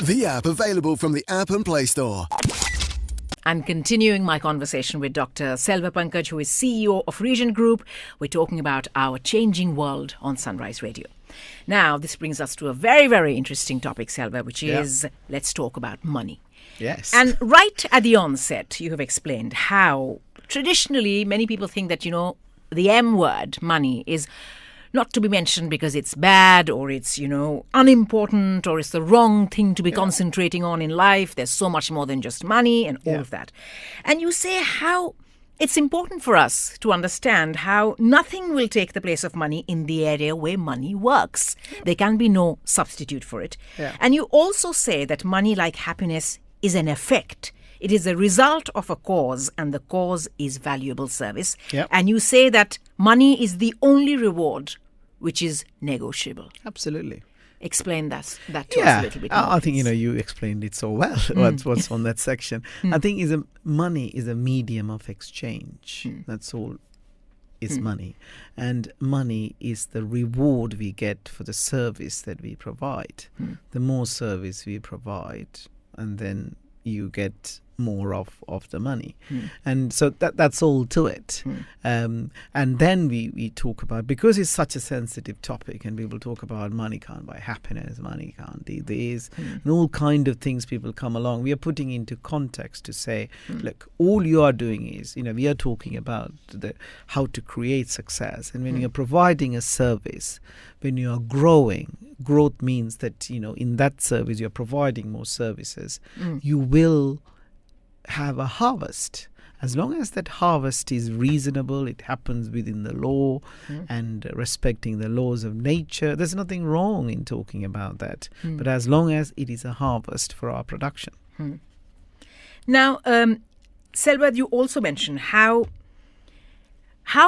The app available from the App and Play Store. And continuing my conversation with Dr. Selva Pankaj, who is CEO of Region Group, we're talking about our changing world on Sunrise Radio. Now, this brings us to a very, very interesting topic, Selva, which is let's talk about money. Yes. And right at the onset, you have explained how traditionally many people think that, the M word, money, is not to be mentioned because it's bad or it's, unimportant or it's the wrong thing to be concentrating on in life. There's so much more than just money and all of that. And you say how it's important for us to understand how nothing will take the place of money in the area where money works. There can be no substitute for it. Yeah. And you also say that money, like happiness, is an effect. It is a result of a cause, and the cause is valuable service. Yep. And you say that money is the only reward which is negotiable. Absolutely. Explain that to us a little bit more. I think you explained it so well. What's on that section? I think money is a medium of exchange. That's all. Is money, and money is the reward we get for the service that we provide. The more service we provide, and then you get more of the money. And so that's all to it. And then we talk about, because it's such a sensitive topic and people talk about money can't buy happiness, money can't do this, and all kind of things people come along. We are putting into context to say, look, all you are doing is, we are talking about how to create success. And when you're providing a service, when you are growth means that, in that service, you're providing more services, you will have a harvest. As long as that harvest is reasonable, it happens within the law and respecting the laws of nature, there's nothing wrong in talking about that. But as long as it is a harvest for our production. Now, Selva, you also mentioned how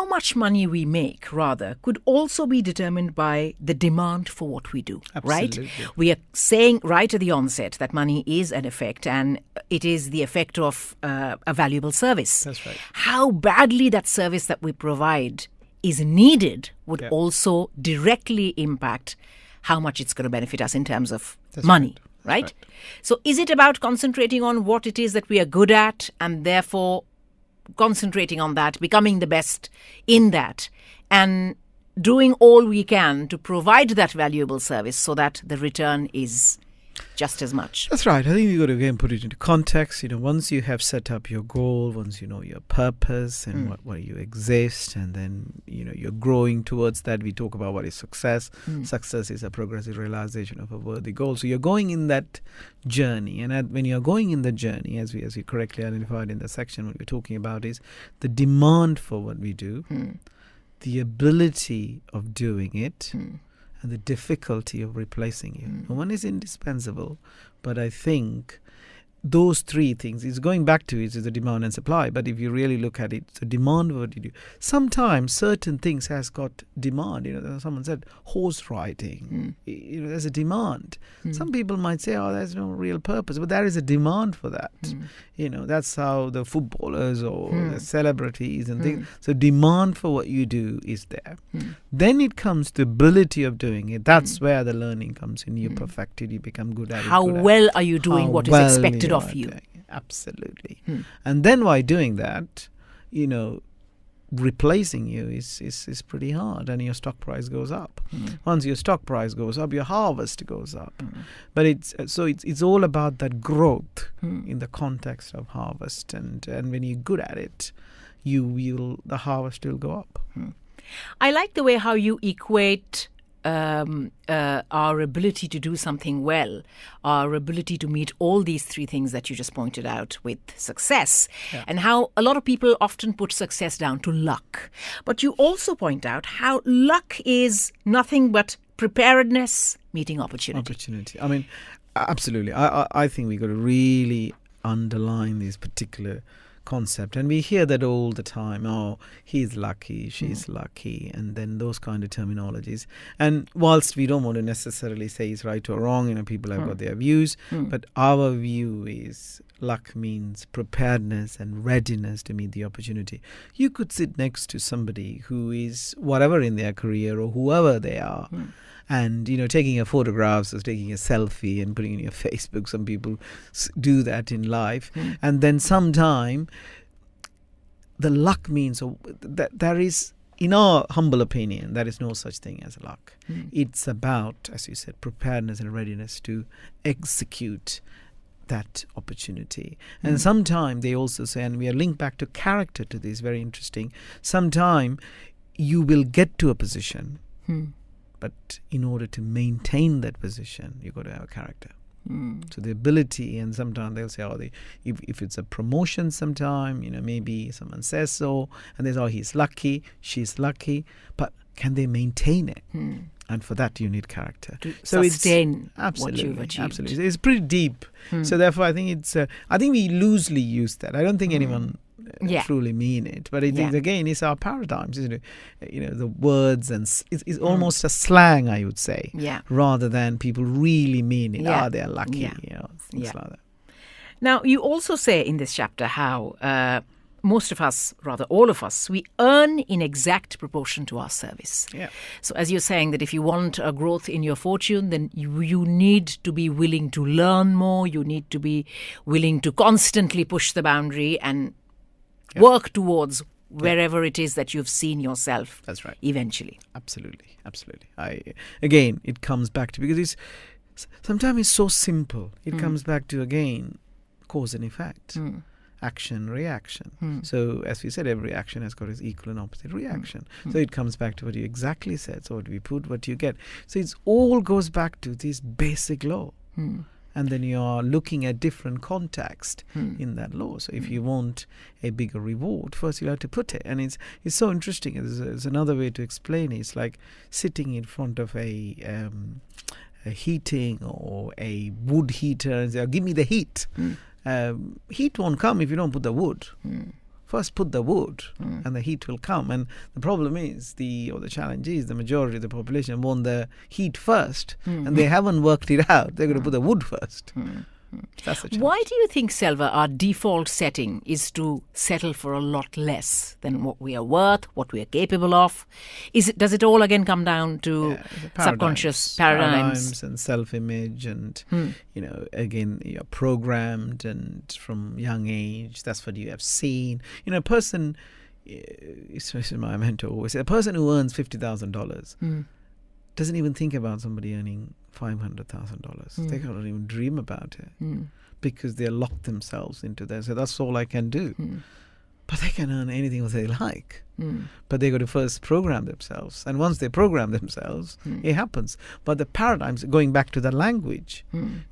much money we make, rather, could also be determined by the demand for what we do, Absolutely. right? We are saying right at the onset that money is an effect, and it is the effect of a valuable service. That's right. How badly that service that we provide is needed would also directly impact how much it's going to benefit us in terms of money, right? So is it about concentrating on what it is that we are good at and therefore concentrating on that, becoming the best in that, and doing all we can to provide that valuable service so that the return is just as much? That's right. I think you've got to again put it into context. Once you have set up your goal, once you know your purpose and why you exist, and then you're growing towards that. We talk about what is success. Success is a progressive realization of a worthy goal. So you're going in that journey, and when you're going in the journey, as we correctly identified in the section, what we're talking about is the demand for what we do, the ability of doing it, and the difficulty of replacing it. One is indispensable, but I think those three things is going back to it is the demand and supply. But if you really look at it, the demand, what you do, sometimes certain things has got demand. Someone said horse riding. There's a demand. Some people might say, oh, there's no real purpose, but there is a demand for that. That's how the footballers or the celebrities and things. So demand for what you do is there. Then it comes to ability of doing it. That's where the learning comes in. You perfect it. You become good at it. How well are you doing what is expected of you? Absolutely. And then by doing that, replacing you is pretty hard, and your stock price goes up. Once your stock price goes up, your harvest goes up. But it's all about that growth in the context of harvest, and when you're good at it, the harvest will go up. I like the way how you equate our ability to do something well, our ability to meet all these three things that you just pointed out with success, and how a lot of people often put success down to luck. But you also point out how luck is nothing but preparedness meeting opportunity. I mean, absolutely. I think we've got to really underline this particular concept, and we hear that all the time. Oh, he's lucky, she's lucky, and then those kind of terminologies. And whilst we don't want to necessarily say it's right or wrong, people have got their views, but our view is luck means preparedness and readiness to meet the opportunity. You could sit next to somebody who is whatever in their career or whoever they are, And, taking a photographs or taking a selfie and putting it in your Facebook. Some people do that in life. And then sometime the luck means that there is, in our humble opinion, there is no such thing as luck. It's about, as you said, preparedness and readiness to execute that opportunity. And sometime they also say, and we are linked back to character to this, very interesting, sometime you will get to a position, but in order to maintain that position, you've got to have a character. So the ability, and sometimes they'll say, if it's a promotion sometime, maybe someone says so, and they say, he's lucky, she's lucky, but can they maintain it? And for that, you need character. To sustain what you've achieved. Absolutely. It's pretty deep. So therefore, I think I think we loosely use that. I don't think anyone truly mean it. But it's our paradigms, isn't it? The words, and it's almost a slang, I would say, rather than people really mean it. They're lucky, things like that. Now, you also say in this chapter how most of us, rather all of us, we earn in exact proportion to our service. Yeah. So as you're saying that if you want a growth in your fortune, then you need to be willing to learn more. You need to be willing to constantly push the boundary and work towards wherever it is that you've seen yourself. That's right. Eventually. Absolutely. Again, it comes back to, because sometimes it's so simple. It comes back to, again, cause and effect. Action, reaction. So as we said, every action has got its equal and opposite reaction. So it comes back to what you exactly said. So what we put, what you get. So it all goes back to this basic law. And then you are looking at different context in that law. So if you want a bigger reward, first you have to put it. And it's so interesting. There's another way to explain it. It's like sitting in front of a heating or a wood heater and say, give me the heat. Heat won't come if you don't put the wood. First put the wood and the heat will come. And the problem is, the challenge is, the majority of the population want the heat first and they haven't worked it out. They're going to put the wood first. That's the challenge. Why do you think, Selva, our default setting is to settle for a lot less than what we are worth, what we are capable of? Does it all again come down to subconscious paradigms and self-image, and again, you're programmed, and from young age, that's what you have seen. A person, especially my mentor always said, a person who earns $50,000 doesn't even think about somebody earning $500,000. They can't even dream about it because they locked themselves into that. So that's all I can do. But they can earn anything that they like. But they got to first program themselves. And once they program themselves, it happens. But the paradigms, going back to the language,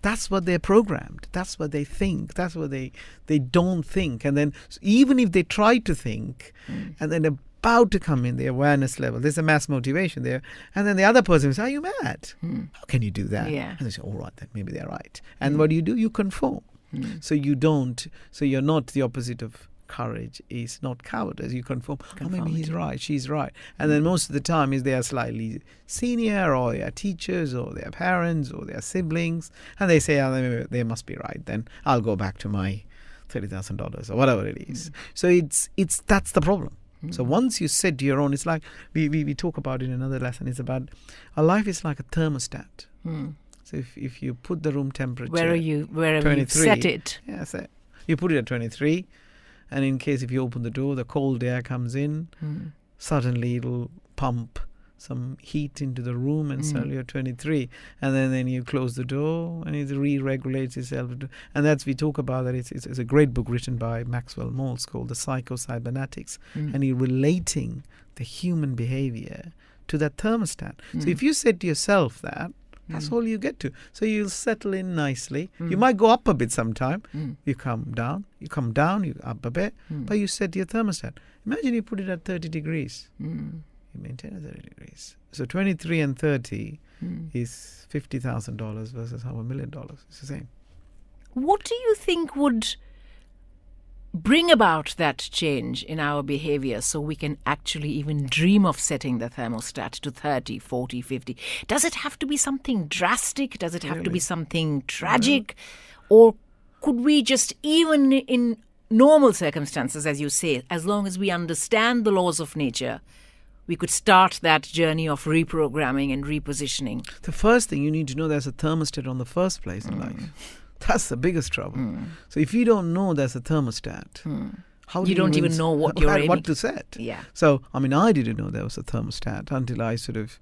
that's what they're programmed. That's what they think. That's what they don't think. And then even if they try to think, and then they're about to come in, the awareness level, there's a mass motivation there, and then the other person says, are you mad? How can you do that? And they say, all right, then maybe they're right. And what do? You conform. So you're not, the opposite of courage is not cowardice. You conform. Maybe he's right, she's right. And then most of the time is they are slightly senior, or they are teachers, or they are parents, or they are siblings, and they say, they must be right, then I'll go back to my $30,000 or whatever it is. So that's the problem. So once you set your own, it's like we talk about in another lesson, it's about our life is like a thermostat. So if you put the room temperature, wherever you set it, so you put it at 23, and in case if you open the door, the cold air comes in, suddenly it'll pump some heat into the room, and suddenly you're 23, and then you close the door and it re-regulates itself. And we talk about that. It's a great book written by Maxwell Maltz called The Psycho-Cybernetics, and he's relating the human behavior to that thermostat. So if you said to yourself that, that's all you get to. So you'll settle in nicely. You might go up a bit sometime. You come down, you up a bit, but you set your thermostat. Imagine you put it at 30 degrees. You maintain at 30 degrees. So 23 and 30 is $50,000 versus $500 million. It's the same. What do you think would bring about that change in our behavior so we can actually even dream of setting the thermostat to 30, 40, 50? Does it have to be something drastic? Does it have to be something tragic? Or could we just, even in normal circumstances, as you say, as long as we understand the laws of nature, we could start that journey of reprogramming and repositioning? The first thing you need to know, there's a thermostat on the first place in life. That's the biggest trouble. So if you don't know there's a thermostat, how do You don't even know what you're aiming what to set. Yeah. So I didn't know there was a thermostat until I sort of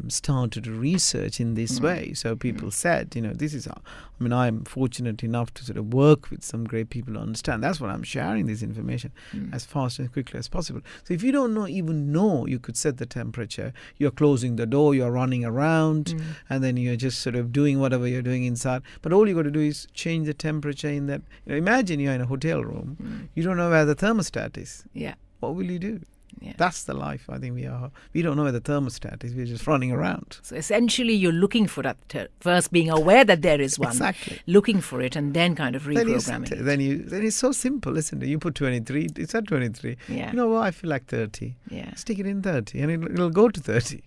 started to research in this way. So people said, this is how, I'm fortunate enough to sort of work with some great people to understand. That's what I'm sharing this information as fast and quickly as possible. So if you don't even know you could set the temperature, you're closing the door, you're running around, and then you're just sort of doing whatever you're doing inside. But all you got to do is change the temperature in that. Imagine you're in a hotel room, you don't know where the thermostat is. Yeah. What will you do? Yeah. That's the life I think we are. We don't know where the thermostat is. We're just running around. So essentially, you're looking for that first, being aware that there is one, Exactly. looking for it, and then kind of reprogramming. Then it's so simple, isn't it? You put 23, it's at 23. Yeah. You know what? I feel like 30. Yeah. Stick it in 30, and it'll go to 30.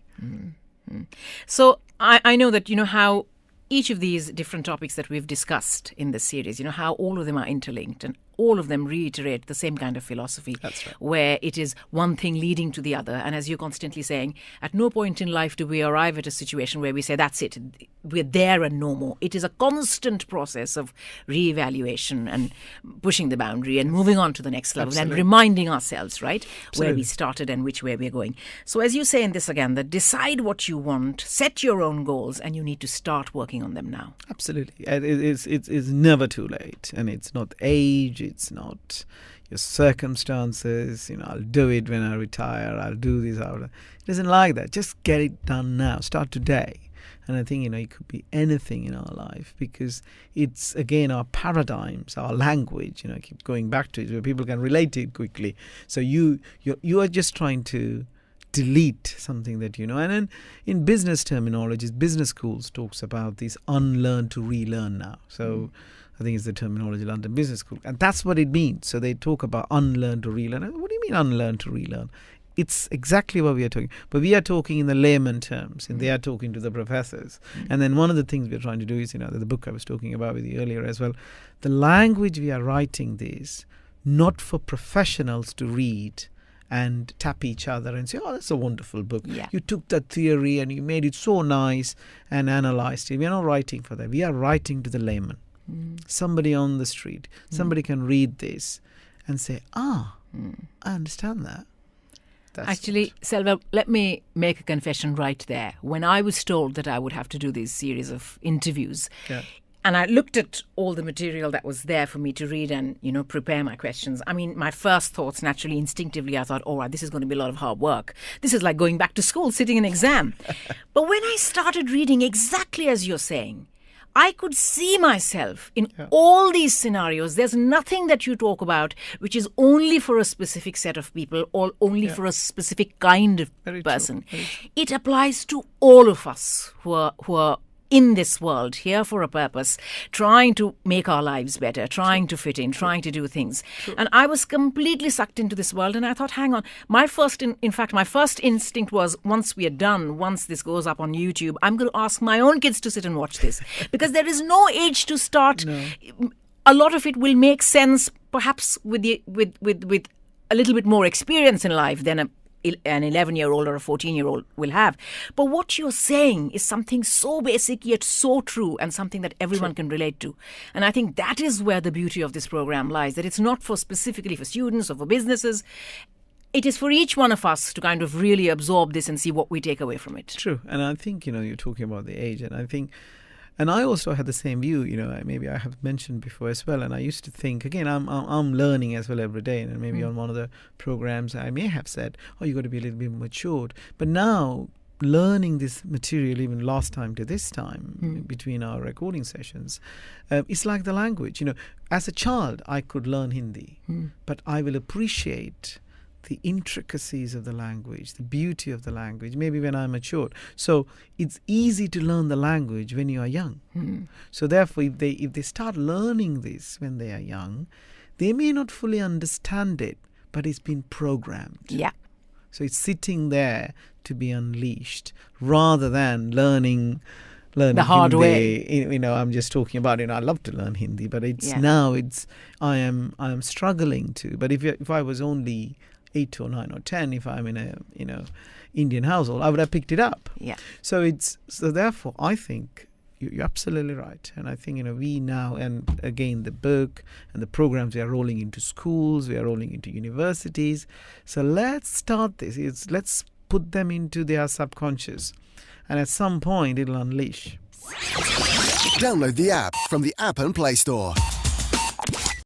So I know that, how each of these different topics that we've discussed in this series, how all of them are interlinked and all of them reiterate the same kind of philosophy. That's right. Where it is one thing leading to the other. And as you're constantly saying, at no point in life do we arrive at a situation where we say, that's it, we're there and no more. It is a constant process of reevaluation and pushing the boundary and moving on to the next level. Absolutely. And reminding ourselves, right, where Absolutely. we started and which way we're going. So as you say in this again, that decide what you want, set your own goals, and you need to start working on them now. Absolutely. It's never too late. And it's not age, it's not your circumstances. I'll do it when I retire, I'll do this. It isn't like that. Just get it done now. Start today. And I think, it could be anything in our life, because it's, again, our paradigms, our language, I keep going back to it, where people can relate to it quickly. So you are just trying to delete something that you know. And then in business terminologies, business schools talks about this unlearn to relearn now. So I think it's the terminology London Business School. And that's what it means. So they talk about unlearn to relearn. What do you mean unlearn to relearn? It's exactly what we are talking. But we are talking in the layman terms, and they are talking to the professors. And then one of the things we're trying to do is, the book I was talking about with you earlier as well, the language we are writing this, not for professionals to read and tap each other and say, oh, that's a wonderful book. Yeah. You took that theory and you made it so nice and analyzed it. We are not writing for that. We are writing to the layman. Somebody on the street. Somebody can read this and say, I understand that. Actually, Selva, let me make a confession right there. When I was told that I would have to do this series of interviews, and I looked at all the material that was there for me to read and, prepare my questions. My first thoughts, naturally, instinctively, I thought, all right, this is going to be a lot of hard work. This is like going back to school, sitting an exam. But when I started reading exactly as you're saying, I could see myself in all these scenarios. There's nothing that you talk about which is only for a specific set of people or only for a specific kind of person. It applies to all of us who are in this world, here for a purpose, trying to make our lives better, trying to fit in, trying to do things. And I was completely sucked into this world, and I thought, hang on, my first instinct was, once we are done, once this goes up on YouTube, I'm going to ask my own kids to sit and watch this, because there is no age to start. No. A lot of it will make sense, perhaps with a little bit more experience in life than an 11-year-old or a 14-year-old will have. But what you're saying is something so basic yet so true, and something that everyone can relate to. And I think that is where the beauty of this program lies, that it's not specifically for students or for businesses. It is for each one of us to kind of really absorb this and see what we take away from it. True. And I think, you're talking about the age, and I think, and I also had the same view, maybe I have mentioned before as well. And I used to think, again, I'm learning as well every day. And maybe on one of the programs I may have said, oh, you got to be a little bit matured. But now, learning this material, even last time to this time, between our recording sessions, it's like the language. As a child, I could learn Hindi, but I will appreciate the intricacies of the language, the beauty of the language, maybe when I'm matured. So it's easy to learn the language when you are young. So therefore, if they start learning this when they are young, they may not fully understand it, but it's been programmed. Yeah. So it's sitting there to be unleashed, rather than learning the hard Hindi. Way. I'm just talking about I love to learn Hindi, but I am struggling to. But if I was only 8 or 9 or 10, if I'm in a Indian household, I would have picked it up. Yeah. So therefore I think you're absolutely right. And I think we now, and again the book and the programs, we are rolling into schools, we are rolling into universities. So let's start this. Let's put them into their subconscious, and at some point it'll unleash. Download the app from the App and Play Store.